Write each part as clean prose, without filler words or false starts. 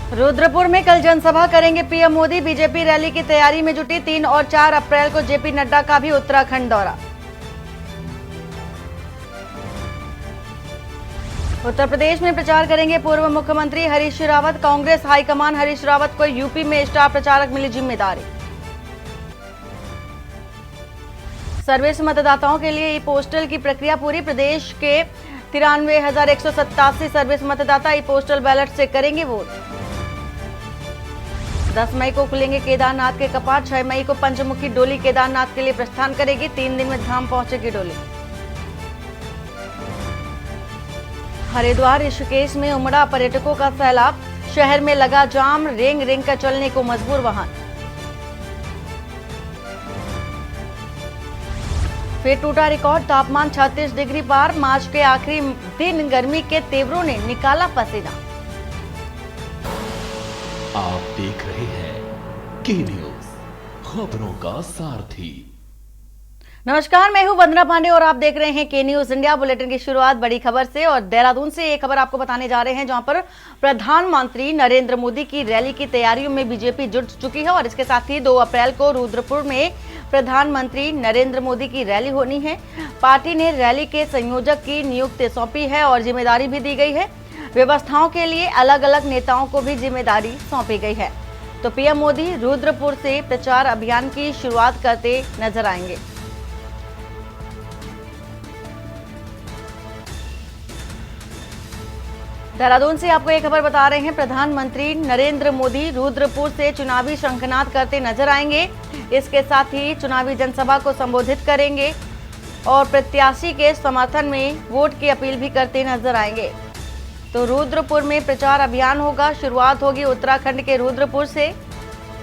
रुद्रपुर में कल जनसभा करेंगे पीएम मोदी। बीजेपी रैली की तैयारी में जुटी। 3 और 4 अप्रैल को जेपी नड्डा का भी उत्तराखंड दौरा। उत्तर प्रदेश में प्रचार करेंगे पूर्व मुख्यमंत्री हरीश रावत। कांग्रेस हाईकमान हरीश रावत को यूपी में स्टार प्रचारक मिली जिम्मेदारी। सर्विस मतदाताओं के लिए ई पोस्टल की प्रक्रिया पूरी। प्रदेश के 93,187 सर्विस मतदाता ई पोस्टल बैलेट से करेंगे वोट। 10 मई को खुलेंगे केदारनाथ के कपाट। 6 मई को पंचमुखी डोली केदारनाथ के लिए प्रस्थान करेगी। 3 दिन में धाम पहुंचेगी डोली। हरिद्वार ऋषिकेश में उमड़ा पर्यटकों का सैलाब। शहर में लगा जाम। रेंग रेंग कर चलने को मजबूर वाहन। फिर टूटा रिकॉर्ड। तापमान 36 डिग्री पार। मार्च के आखिरी दिन गर्मी के तेवरों ने निकाला पसीना। आप देख रहे हैं के न्यूज, खबरों का सारथी। नमस्कार, मैं हूं वंदना पांडे और आप देख रहे हैं के न्यूज इंडिया। बुलेटिन की शुरुआत बड़ी खबर से और देहरादून से एक खबर आपको बताने जा रहे हैं, जहां पर प्रधानमंत्री नरेंद्र मोदी की रैली की तैयारियों में बीजेपी जुट चुकी है। और इसके साथ ही 2 अप्रैल को रुद्रपुर में प्रधानमंत्री नरेंद्र मोदी की रैली होनी है। पार्टी ने रैली के संयोजक की नियुक्ति सौंपी है और जिम्मेदारी भी दी गई है। व्यवस्थाओं के लिए अलग अलग नेताओं को भी जिम्मेदारी सौंपी गई है। तो पीएम मोदी रुद्रपुर से प्रचार अभियान की शुरुआत करते नजर आएंगे। देहरादून से आपको एक खबर बता रहे हैं। प्रधानमंत्री नरेंद्र मोदी रुद्रपुर से चुनावी शंखनाद करते नजर आएंगे। इसके साथ ही चुनावी जनसभा को संबोधित करेंगे और प्रत्याशी के समर्थन में वोट की अपील भी करते नजर आएंगे। तो रुद्रपुर में प्रचार अभियान होगा। शुरुआत होगी उत्तराखंड के रुद्रपुर से।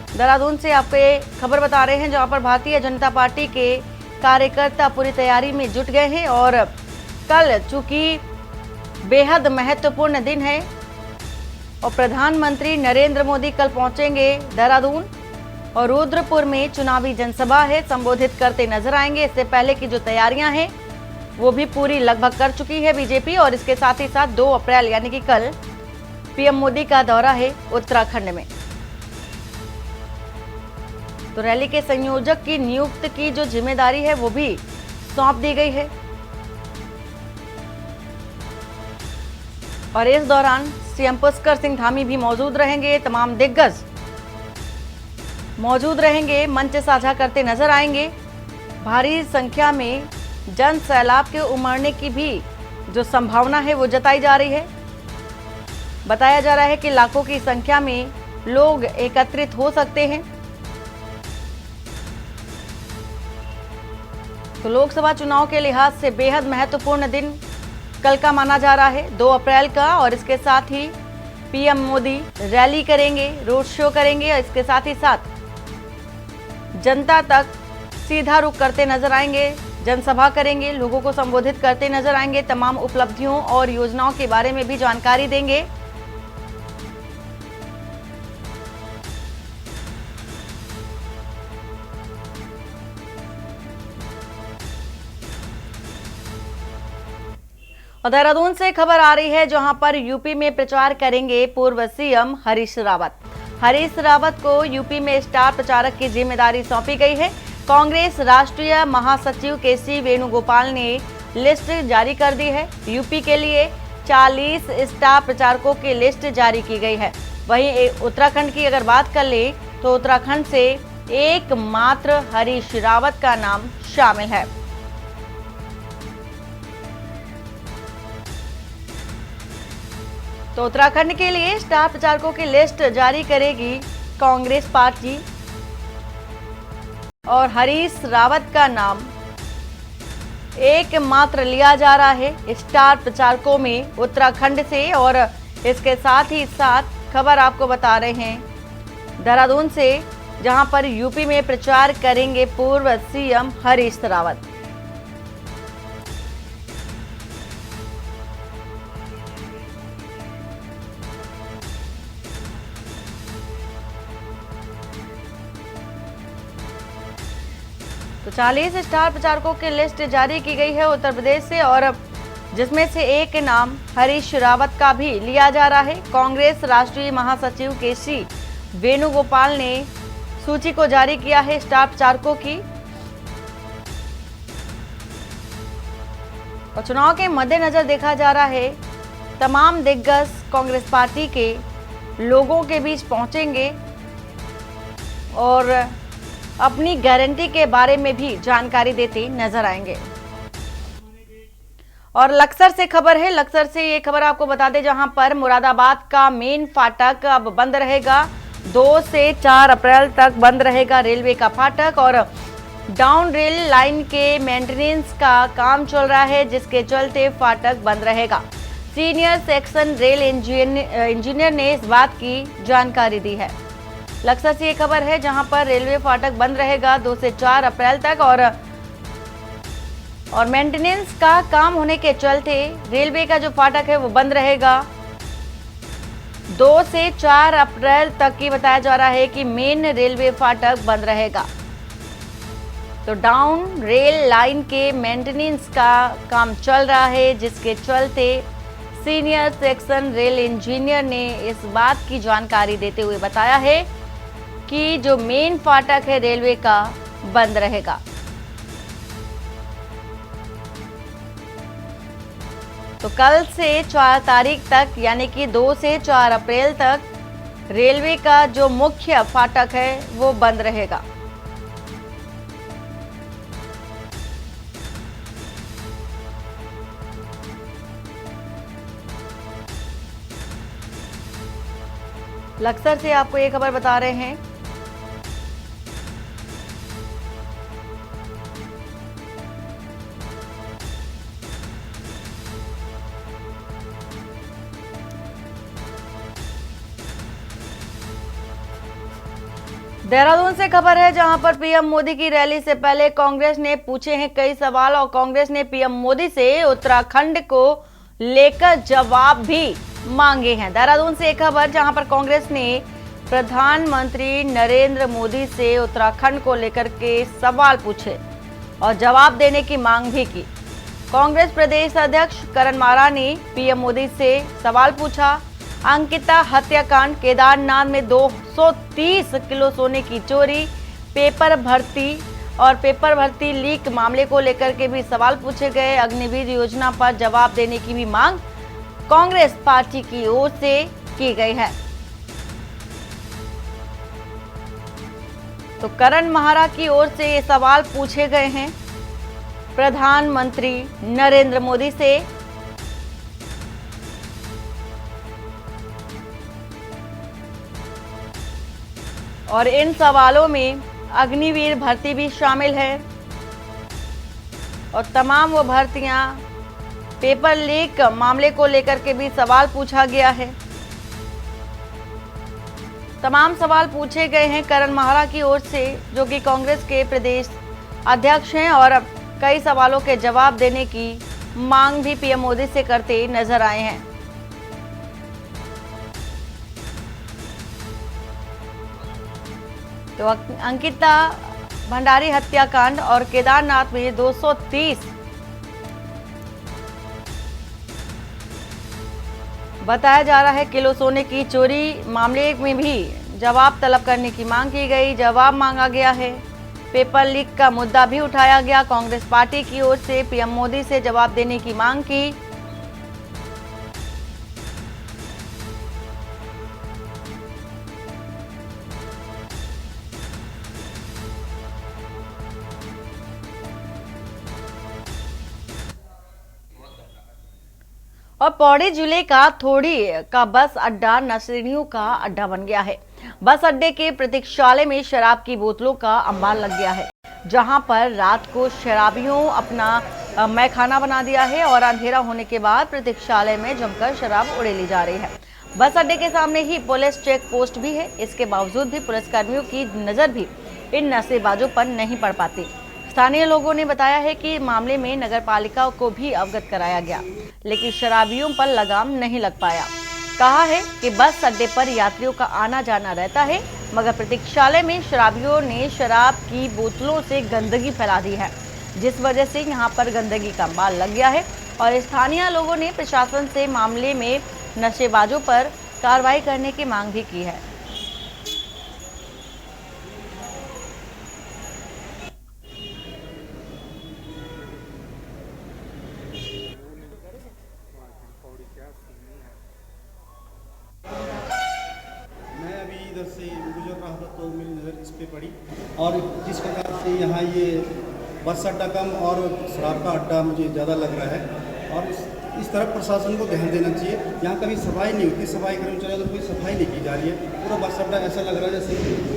देहरादून से आपको ये खबर बता रहे हैं, जहां पर भारतीय जनता पार्टी के कार्यकर्ता पूरी तैयारी में जुट गए हैं। और कल चूंकि बेहद महत्वपूर्ण दिन है और प्रधानमंत्री नरेंद्र मोदी कल पहुंचेंगे देहरादून और रुद्रपुर में चुनावी जनसभा है, संबोधित करते नजर आएंगे। इससे पहले की जो तैयारियां हैं वो भी पूरी लगभग कर चुकी है बीजेपी। और इसके साथ ही साथ 2 अप्रैल यानी कि कल पीएम मोदी का दौरा है उत्तराखंड में। तो रैली के संयोजक की नियुक्ति की जो जिम्मेदारी है वो भी सौंप दी गई है। और इस दौरान सीएम पुष्कर सिंह धामी भी मौजूद रहेंगे। तमाम दिग्गज मौजूद रहेंगे, मंच साझा करते नजर आएंगे। भारी संख्या में जन सैलाब के उमड़ने की भी जो संभावना है वो जताई जा रही है। बताया जा रहा है कि लाखों की संख्या में लोग एकत्रित हो सकते हैं। तो लोकसभा चुनाव के लिहाज से बेहद महत्वपूर्ण दिन कल का माना जा रहा है, 2 अप्रैल का। और इसके साथ ही पीएम मोदी रैली करेंगे, रोड शो करेंगे और इसके साथ ही साथ जनता तक सीधा रुख करते नजर आएंगे, जनसभा करेंगे, लोगों को संबोधित करते नजर आएंगे, तमाम उपलब्धियों और योजनाओं के बारे में भी जानकारी देंगे। और देहरादून से खबर आ रही है, जहां पर यूपी में प्रचार करेंगे पूर्व सीएम हरीश रावत। हरीश रावत को यूपी में स्टार प्रचारक की जिम्मेदारी सौंपी गई है। कांग्रेस राष्ट्रीय महासचिव केसी वेणुगोपाल ने लिस्ट जारी कर दी है। यूपी के लिए 40 स्टार प्रचारकों की लिस्ट जारी की गई है। वहीं उत्तराखंड की अगर बात कर ले तो उत्तराखंड से एकमात्र हरीश रावत का नाम शामिल है। तो उत्तराखंड के लिए स्टार प्रचारकों की लिस्ट जारी करेगी कांग्रेस पार्टी और हरीश रावत का नाम एकमात्र लिया जा रहा है स्टार प्रचारकों में उत्तराखंड से। और इसके साथ ही साथ खबर आपको बता रहे हैं देहरादून से, जहां पर यूपी में प्रचार करेंगे पूर्व सीएम हरीश रावत। तो 40 स्टार प्रचारकों की लिस्ट जारी की गई है उत्तर प्रदेश से। और जिसमें से एक नाम हरीश रावत का भी लिया जा रहा है। कांग्रेस राष्ट्रीय महासचिव केसी वेणुगोपाल ने सूची को जारी किया है स्टाफ प्रचारकों की। और चुनाव के मद्देनजर देखा जा रहा है तमाम दिग्गज कांग्रेस पार्टी के लोगों के बीच पहुंचेंगे और अपनी गारंटी के बारे में भी जानकारी देते नजर आएंगे। और लक्सर से खबर है, लक्सर से ये खबर आपको बता दें जहां पर मुरादाबाद का मेन फाटक अब बंद रहेगा। 2 से 4 अप्रैल तक बंद रहेगा रेलवे का फाटक और डाउन रेल लाइन के मेंटेनेंस का काम चल रहा है, जिसके चलते फाटक बंद रहेगा। सीनियर सेक्शन रेल इंजीनियर ने इस बात की जानकारी दी है। लक्सर से ये खबर है जहां पर रेलवे फाटक बंद रहेगा 2 से 4 अप्रैल तक और मेंटेनेंस का काम होने के चलते रेलवे का जो फाटक है वो बंद रहेगा। 2 से 4 अप्रैल तक की बताया जा रहा है कि मेन रेलवे फाटक बंद रहेगा। तो डाउन रेल लाइन के मेंटेनेंस का काम चल रहा है, जिसके चलते सीनियर सेक्शन रेल इंजीनियर ने इस बात की जानकारी देते हुए बताया है कि जो मेन फाटक है रेलवे का बंद रहेगा। तो कल से 4 तारीख तक यानी कि 2 से 4 अप्रैल तक रेलवे का जो मुख्य फाटक है वो बंद रहेगा। लक्सर से आपको ये खबर बता रहे हैं। देहरादून से खबर है जहां पर पीएम मोदी की रैली से पहले कांग्रेस ने पूछे हैं कई सवाल और कांग्रेस ने पीएम मोदी से उत्तराखंड को लेकर जवाब भी मांगे हैं। देहरादून से एक खबर जहां पर कांग्रेस ने प्रधानमंत्री नरेंद्र मोदी से उत्तराखंड को लेकर के सवाल पूछे और जवाब देने की मांग भी की। कांग्रेस प्रदेश अध्यक्ष करण मारा ने पीएम मोदी से सवाल पूछा। अंकिता हत्याकांड, केदारनाथ में 230 किलो सोने की चोरी, पेपर भर्ती लीक मामले को लेकर के भी सवाल पूछे गए। अग्निवीर योजना पर जवाब देने की भी मांग कांग्रेस पार्टी की ओर से की गई है। तो करण मारा की ओर से ये सवाल पूछे गए हैं प्रधानमंत्री नरेंद्र मोदी से। और इन सवालों में अग्निवीर भर्ती भी शामिल है और तमाम वो भर्तियां पेपर लीक मामले को लेकर के भी सवाल पूछा गया है। तमाम सवाल पूछे गए हैं करण मारा की ओर से, जो कि कांग्रेस के प्रदेश अध्यक्ष हैं और अब कई सवालों के जवाब देने की मांग भी पीएम मोदी से करते नजर आए हैं। तो अंकिता भंडारी हत्याकांड और केदारनाथ में 230 बताया जा रहा है किलो सोने की चोरी मामले में भी जवाब तलब करने की मांग की गई। जवाब मांगा गया है। पेपर लीक का मुद्दा भी उठाया गया। कांग्रेस पार्टी की ओर से पीएम मोदी से जवाब देने की मांग की। और पौड़ी जिले का थोड़ी का बस अड्डा नशेड़ियों का अड्डा बन गया है। बस अड्डे के प्रतीक्षालय में शराब की बोतलों का अंबार लग गया है, जहां पर रात को शराबियों अपना मैखाना बना दिया है और अंधेरा होने के बाद प्रतीक्षालय में जमकर शराब उड़ेली जा रही है। बस अड्डे के सामने ही पुलिस चेक पोस्ट भी है। इसके बावजूद भी पुलिसकर्मियों की नजर भी इन नशेबाजों पर नहीं पड़ पाती। स्थानीय लोगों ने बताया है कि मामले में नगर पालिका को भी अवगत कराया गया, लेकिन शराबियों पर लगाम नहीं लग पाया। कहा है कि बस अड्डे पर यात्रियों का आना जाना रहता है, मगर प्रतीक्षालय में शराबियों ने शराब की बोतलों से गंदगी फैला दी है, जिस वजह से यहां पर गंदगी का अंबार लग गया है और स्थानीय लोगों ने प्रशासन से मामले में नशेबाजों पर कार्रवाई करने की मांग भी की है। मैं अभी इधर से गुजर रहा था तो मेरी नज़र इस पे पड़ी और जिस प्रकार से यहाँ ये बस अड्डा कम और शराब का अड्डा मुझे ज़्यादा लग रहा है और इस तरफ प्रशासन को ध्यान देना चाहिए। यहाँ कभी सफाई नहीं होती, सफाई कर्मचारियों तो कोई सफाई नहीं की जा रही है। पूरा बस अड्डा ऐसा लग रहा है जैसे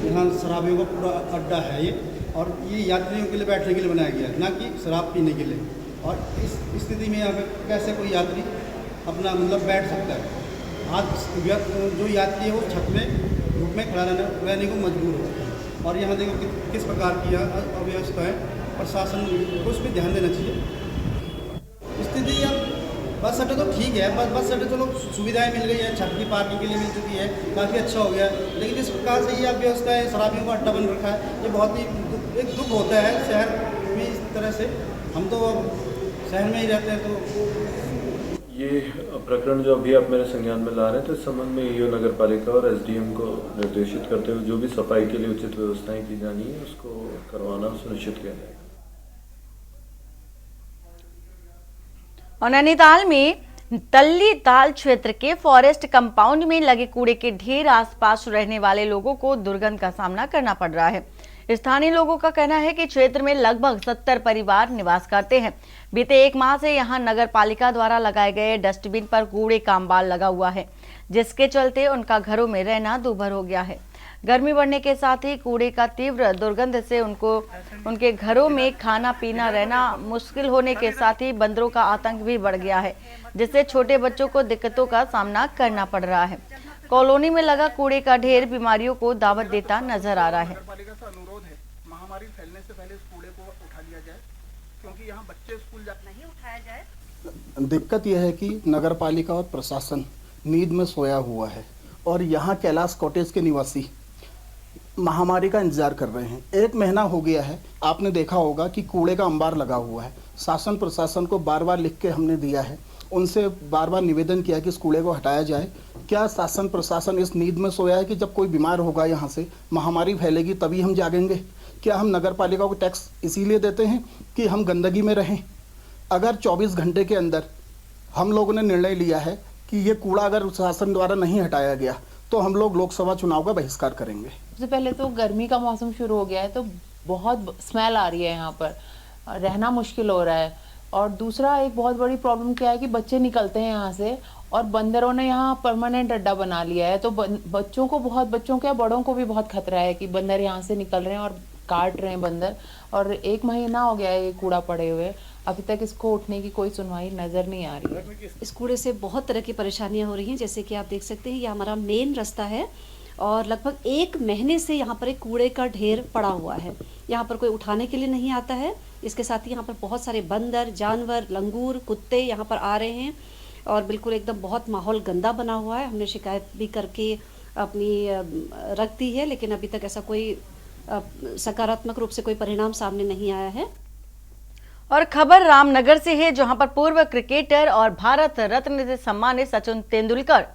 यहाँ शराबियों का पूरा अड्डा है ये, और ये यात्रियों के लिए बैठने के लिए बनाया गया है, ना कि शराब पीने के लिए। और इस स्थिति में यहाँ पे कैसे कोई यात्री अपना मतलब बैठ सकता है? आज जो यात्री है वो छत में धूप में खड़ा रहने को मजबूर होता है। और यहाँ देखो किस प्रकार की अव्यवस्था है, प्रशासन को उस पर ध्यान देना चाहिए। स्थिति अब बस अड्डा तो ठीक है, बस अड्डे चलो सुविधाएं मिल गई है, छत की पार्किंग के लिए मिल चुकी है, काफ़ी अच्छा हो गया। लेकिन जिस प्रकार से ये अव्यवस्था है, शराबियों का अड्डा बन रखा है, ये बहुत ही एक दुख होता है शहर में। इस तरह से हम तो शहर में ही रहते हैं। तो ये प्रकरण जो अभी आप मेरे संज्ञान में ला रहे हैं, तो इस संबंध में ईओ नगर पालिका और एसडीएम को निर्देशित करते हुए जो भी सफाई के लिए उचित व्यवस्थाएं की जानी है उसको करवाना सुनिश्चित किया जाएगा। और नैनीताल में तल्ली ताल क्षेत्र के फॉरेस्ट कंपाउंड में लगे कूड़े के ढेर आसपास रहने वाले लोगों को दुर्गंध का सामना करना पड़ रहा है। स्थानीय लोगों का कहना है कि क्षेत्र में लगभग 70 परिवार निवास करते हैं। बीते 1 माह से यहां नगर पालिका द्वारा लगाए गए डस्टबिन पर कूड़े का अंबार लगा हुआ है, जिसके चलते उनका घरों में रहना दूभर हो गया है। गर्मी बढ़ने के साथ ही कूड़े का तीव्र दुर्गंध से उनके घरों में खाना पीना रहना मुश्किल होने के साथ ही बंदरों का आतंक भी बढ़ गया है, जिससे छोटे बच्चों को दिक्कतों का सामना करना पड़ रहा है। कॉलोनी में लगा कूड़े का ढेर बीमारियों को दावत देता नजर आ रहा है। पालिका से अनुरोध है, महामारी फैलने से पहले इस कूड़े को उठा लिया जाए, क्योंकि यहाँ बच्चे स्कूल नहीं उठाया जाए। दिक्कत यह है कि नगर पालिका और प्रशासन नींद में सोया हुआ है और यहाँ कैलाश कॉटेज के निवासी महामारी का इंतजार कर रहे हैं। 1 महीना हो गया है, आपने देखा होगा कि कूड़े का अंबार लगा हुआ है। शासन प्रशासन को बार बार लिख के हमने दिया है, उनसे बार बार निवेदन किया कि इस कूड़े को हटाया जाए। क्या शासन प्रशासन इस नींद में सोया है कि जब कोई बीमार होगा, यहाँ से महामारी फैलेगी तभी हम जागेंगे? क्या हम नगर पालिका को टैक्स इसीलिए देते हैं कि हम गंदगी में रहें? अगर 24 घंटे के अंदर हम लोगों ने निर्णय लिया है कि ये कूड़ा अगर शासन द्वारा नहीं हटाया गया तो हम लोग लोकसभा चुनाव का बहिष्कार करेंगे। सबसे पहले तो गर्मी का मौसम शुरू हो गया है, तो बहुत स्मेल आ रही है, यहाँ पर रहना मुश्किल हो रहा है। और दूसरा एक बहुत बड़ी प्रॉब्लम क्या है कि बच्चे निकलते हैं यहाँ से और बंदरों ने यहाँ परमानेंट अड्डा बना लिया है, तो बच्चों क्या बड़ों को भी बहुत खतरा है कि बंदर यहाँ से निकल रहे हैं और काट रहे हैं बंदर। और 1 महीना हो गया है ये कूड़ा पड़े हुए, अभी तक इसको उठने की कोई सुनवाई नजर नहीं आ रही है। इस कूड़े से बहुत तरह की परेशानियां हो रही हैं। जैसे कि आप देख सकते हैं, ये हमारा मेन रास्ता है और लगभग 1 महीने से यहाँ पर एक कूड़े का ढेर पड़ा हुआ है। यहाँ पर कोई उठाने के लिए नहीं आता है। इसके साथ ही यहाँ पर बहुत सारे बंदर, जानवर, लंगूर, कुत्ते यहाँ पर आ रहे हैं और बिल्कुल एकदम बहुत माहौल गंदा बना हुआ है। हमने शिकायत भी करके अपनी रख दी है, लेकिन अभी तक ऐसा कोई सकारात्मक रूप से कोई परिणाम सामने नहीं आया है। और खबर रामनगर से है, जहां पर पूर्व क्रिकेटर और भारत रत्न से सम्मानित सचिन तेंदुलकर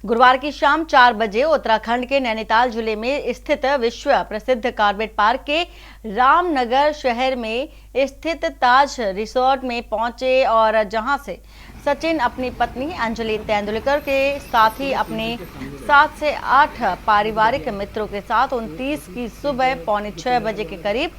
गुरुवार की शाम 4 बजे उत्तराखंड के नैनीताल जिले में स्थित विश्व प्रसिद्ध कॉर्बेट पार्क के रामनगर शहर में स्थित ताज रिसोर्ट में पहुंचे और जहां से सचिन अपनी पत्नी अंजलि तेंदुलकर के साथ ही अपने 7 से 8 पारिवारिक मित्रों के साथ 29 की सुबह 5:45 बजे के करीब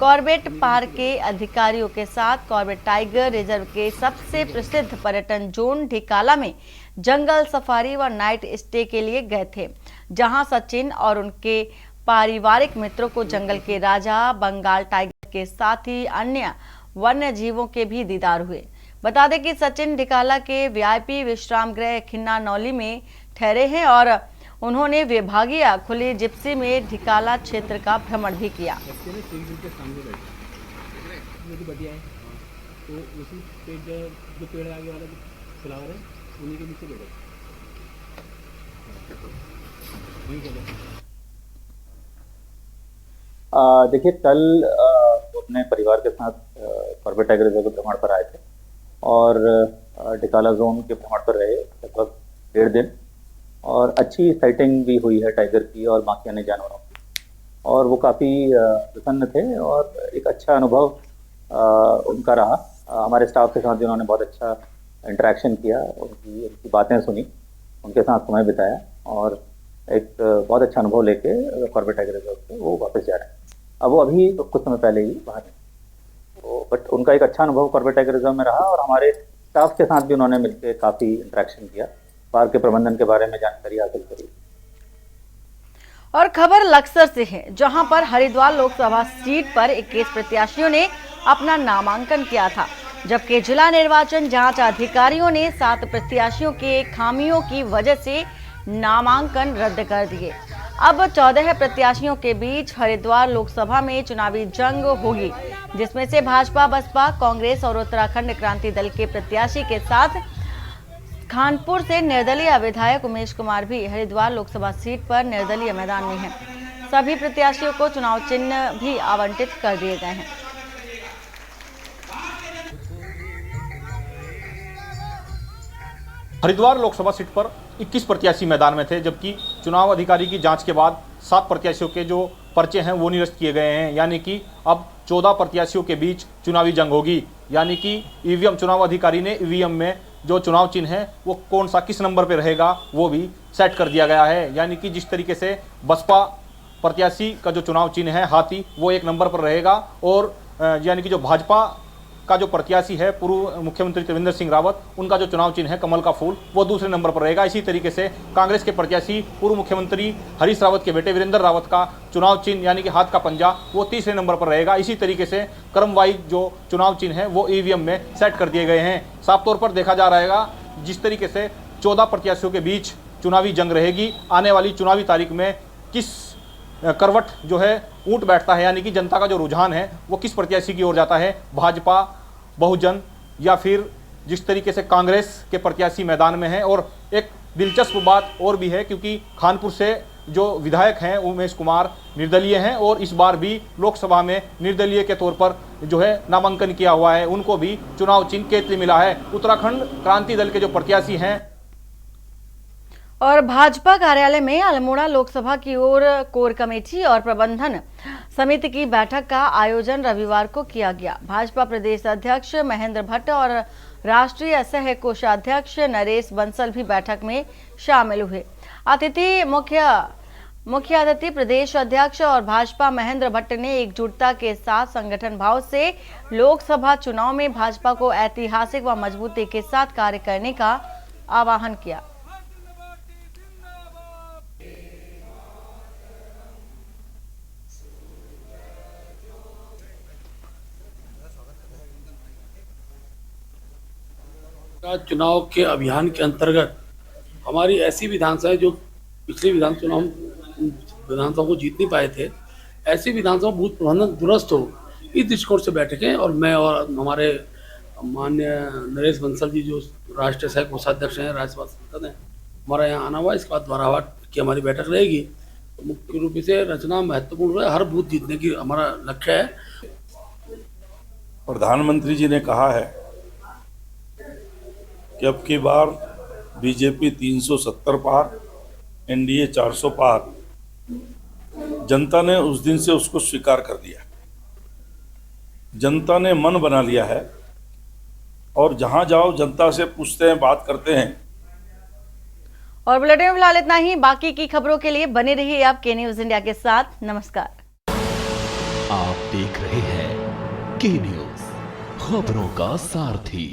कॉर्बेट पार्क के अधिकारियों के साथ कॉर्बेट टाइगर रिजर्व के सबसे प्रसिद्ध पर्यटन जोन ढिकाला में जंगल सफारी व नाइट स्टे के लिए गए थे, जहां सचिन और उनके पारिवारिक मित्रों को जंगल के राजा, बंगाल टाइगर के साथ ही अन्य वन्य जीवों के भी दीदार हुए। बता दें कि सचिन ढिकाला के वीआईपी विश्राम गृह खिन्ना नौली में ठहरे हैं और उन्होंने विभागीय खुली जिप्सी में ढिकाला क्षेत्र का भ्रमण भी किया। देखिए, कल अपने परिवार के साथ कॉर्बेट टाइगर रिजर्व के भ्रमण पर आए थे और डिकालाजोन के भ्रमण पर रहे लगभग 1.5 दिन और अच्छी साइटिंग भी हुई है टाइगर की और बाकी अन्य जानवरों की, और वो काफ़ी प्रसन्न थे और एक अच्छा अनुभव उनका रहा। हमारे स्टाफ के साथ भी उन्होंने बहुत अच्छा इंटरेक्शन किया, उनकी बातें सुनी, उनके साथ समय बिताया और एक बहुत अच्छा अनुभव लेके कॉर्बेट टाइगर रिजर्व से वो वापस जा रहे हैं। अब वो अभी तो कुछ समय पहले ही बाहर हैं, बट उनका एक अच्छा अनुभव कॉर्बेट टाइगर रिजर्व में रहा और हमारे स्टाफ के साथ भी उन्होंने मिलकर काफ़ी इंटरेक्शन किया, पार्क के प्रबंधन के बारे में जानकारी हासिल करी। और खबर लक्सर से है, जहां पर हरिद्वार लोकसभा सीट पर 21 प्रत्याशियों ने अपना नामांकन किया था, जबकि जिला निर्वाचन जांच अधिकारियों ने 7 प्रत्याशियों के खामियों की वजह से नामांकन रद्द कर दिए। अब 14 प्रत्याशियों के बीच हरिद्वार लोकसभा में चुनावी जंग होगी, जिसमें से भाजपा, बसपा, कांग्रेस और उत्तराखंड क्रांति दल के प्रत्याशी के साथ खानपुर से निर्दलीय विधायक उमेश कुमार भी हरिद्वार लोकसभा सीट पर निर्दलीय मैदान में हैं। सभी प्रत्याशियों को चुनाव चिन्ह भी आवंटित कर दिए गए हैं। हरिद्वार लोकसभा सीट पर 21 प्रत्याशी मैदान में थे, जबकि चुनाव अधिकारी की जांच के बाद 7 प्रत्याशियों के जो पर्चे हैं वो निरस्त किए गए हैं, यानी कि अब 14 प्रत्याशियों के बीच चुनावी जंग होगी। यानी कि ईवीएम, चुनाव अधिकारी ने ईवीएम में जो चुनाव चिन्ह है वो कौन सा किस नंबर पे रहेगा वो भी सेट कर दिया गया है। यानी कि जिस तरीके से बसपा प्रत्याशी का जो चुनाव चिन्ह है हाथी, वो 1 नंबर पर रहेगा, और यानी कि जो भाजपा का जो प्रत्याशी है पूर्व मुख्यमंत्री त्रिवेंद्र सिंह रावत, उनका जो चुनाव चिन्ह है कमल का फूल, वो दूसरे नंबर पर रहेगा। इसी तरीके से कांग्रेस के प्रत्याशी पूर्व मुख्यमंत्री हरीश रावत के बेटे वीरेंद्र रावत का चुनाव चिन्ह यानी कि हाथ का पंजा, वो तीसरे नंबर पर रहेगा। इसी तरीके से क्रम वाइज जो चुनाव चिन्ह है वो ईवीएम में सेट कर दिए गए हैं। साफ तौर पर देखा जा रहेगा जिस तरीके से 14 प्रत्याशियों के बीच चुनावी जंग रहेगी, आने वाली चुनावी तारीख में किस करवट जो है ऊंट बैठता है, यानी कि जनता का जो रुझान है वो किस प्रत्याशी की ओर जाता है, भाजपा, बहुजन या फिर जिस तरीके से कांग्रेस के प्रत्याशी मैदान में हैं। और एक दिलचस्प बात और भी है, क्योंकि खानपुर से जो विधायक हैं उमेश कुमार निर्दलीय हैं और इस बार भी लोकसभा में निर्दलीय के तौर पर जो है नामांकन किया हुआ है, उनको भी चुनाव चिन्ह केतली मिला है। उत्तराखंड क्रांति दल के जो प्रत्याशी हैं और भाजपा कार्यालय में अल्मोड़ा लोकसभा की ओर कोर कमेटी और प्रबंधन समिति की बैठक का आयोजन रविवार को किया गया। भाजपा प्रदेश अध्यक्ष महेंद्र भट्ट और राष्ट्रीय सह कोषाध्यक्ष नरेश बंसल भी बैठक में शामिल हुए। मुख्य अतिथि प्रदेश अध्यक्ष और भाजपा महेंद्र भट्ट ने एकजुटता के साथ संगठन भाव से लोकसभा चुनाव में भाजपा को ऐतिहासिक व मजबूती के साथ कार्य करने का आह्वान किया। चुनाव के अभियान के अंतर्गत हमारी ऐसी विधानसभाएं जो पिछले विधानसभा को जीत नहीं पाए थे, ऐसी विधानसभा बूथ प्रबंधन दुरुस्त हो, इस दृष्टिकोण से बैठकें। और मैं और हमारे माननीय नरेश बंसल जी जो राष्ट्रीय सह कोषाध्यक्ष हैं, राज्यसभा सांसद हैं, हमारा यहाँ आना हुआ। इसके बाद द्वारावाट की हमारी बैठक रहेगी। तो मुख्य रूप से रचना महत्वपूर्ण है, हर बूथ जीतने की हमारा लक्ष्य है। प्रधानमंत्री जी ने कहा है कि अब की बार बीजेपी 370 पार, एनडीए 400 पार। जनता ने उस दिन से उसको स्वीकार कर दिया, जनता ने मन बना लिया है और जहां जाओ जनता से पूछते हैं, बात करते हैं। और बुलेटिन में फिलहाल इतना ही। बाकी की खबरों के लिए बने रहिए आप के न्यूज इंडिया के साथ। नमस्कार। आप देख रहे हैं के न्यूज, खबरों का सारथी।